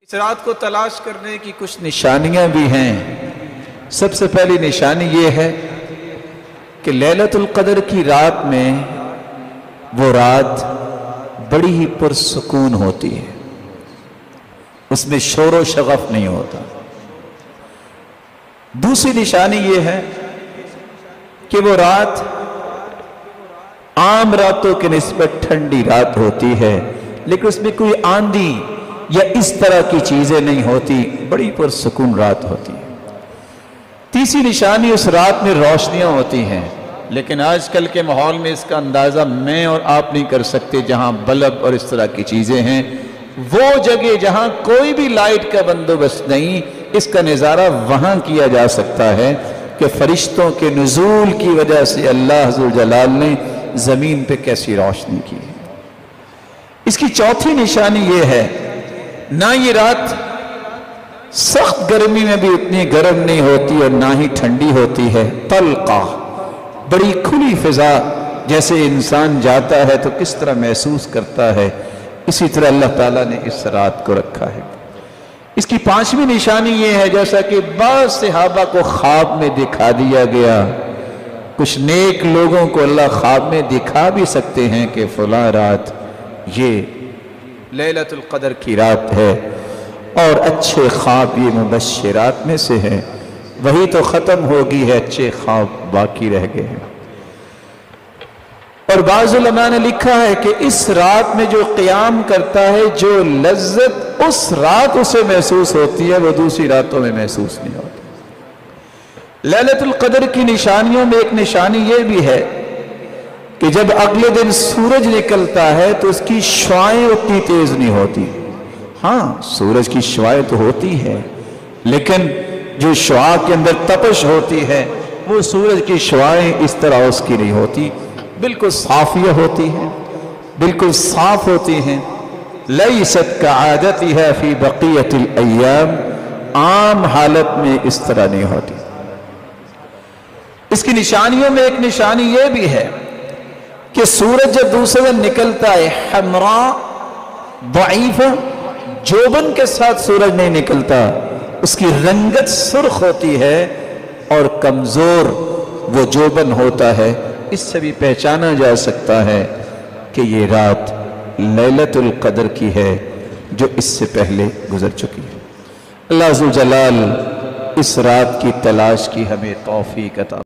इस रात को तलाश करने की कुछ निशानियां भी हैं। सबसे पहली निशानी ये है कि लैलतुल क़द्र की रात में वो रात बड़ी ही पुरसुकून होती है, उसमें शोर शगफ नहीं होता। दूसरी निशानी ये है कि वो रात आम रातों के निस्बत ठंडी रात होती है, लेकिन उसमें कोई आंधी या इस तरह की चीजें नहीं होती, बड़ी पुरसुकून रात होती है। तीसरी निशानी, उस रात में रोशनियां होती हैं, लेकिन आजकल के माहौल में इसका अंदाजा मैं और आप नहीं कर सकते। जहां बल्ब और इस तरह की चीजें हैं, वो जगह जहां कोई भी लाइट का बंदोबस्त नहीं, इसका नजारा वहां किया जा सकता है कि फरिश्तों के नुज़ूल की वजह से अल्लाह ज़ुल जलाल ने जमीन पे कैसी रोशनी की है। इसकी चौथी निशानी ये है, ना ये रात सख्त गर्मी में भी उतनी गर्म नहीं होती और ना ही ठंडी होती है। तलका, बड़ी खुली फिजा, जैसे इंसान जाता है तो किस तरह महसूस करता है, इसी तरह अल्लाह ताला ने इस रात को रखा है। इसकी पांचवी निशानी ये है, जैसा कि बाज़ सहाबा को ख्वाब में दिखा दिया गया, कुछ नेक लोगों को अल्लाह ख्वाब में दिखा भी सकते हैं कि फलां रात ये लैलतुल क़द्र की रात है, और अच्छे ख्वाब ये मुबश्शिरात में से है। वही तो ख़त्म होगी है, अच्छे ख्वाब बाकी रह गए हैं। और बाज़ उलमा ने लिखा है कि इस रात में जो क़याम करता है, जो लज्जत उस रात उसे महसूस होती है, वो दूसरी रातों में महसूस नहीं होती। लैलतुल क़द्र की निशानियों में एक निशानी ये भी है कि जब अगले दिन सूरज निकलता है तो उसकी शुआएं उतनी तेज नहीं होती। हाँ, सूरज की शुआएं तो होती है, लेकिन जो शुआ के अंदर तपश होती है, वो सूरज की शुआएं इस तरह उसकी नहीं होती, बिल्कुल साफिया होती है, बिल्कुल साफ होती हैं। लैसत का आदत है फी बक़ियतिल अय्याम, आम हालत में इस तरह नहीं होती। इसकी निशानियों में एक निशानी यह भी है कि सूरज जब दूसरे दिन निकलता है, हमरा दईफ़, जोबन के साथ सूरज नहीं निकलता, उसकी रंगत सुर्ख होती है और कमजोर वो जोबन होता है। इससे भी पहचाना जा सकता है कि ये रात लैलतुल क़द्र की है, जो इससे पहले गुजर चुकी है। अल्लाह ज़ुल जलाल इस रात की तलाश की हमें तौफीक अता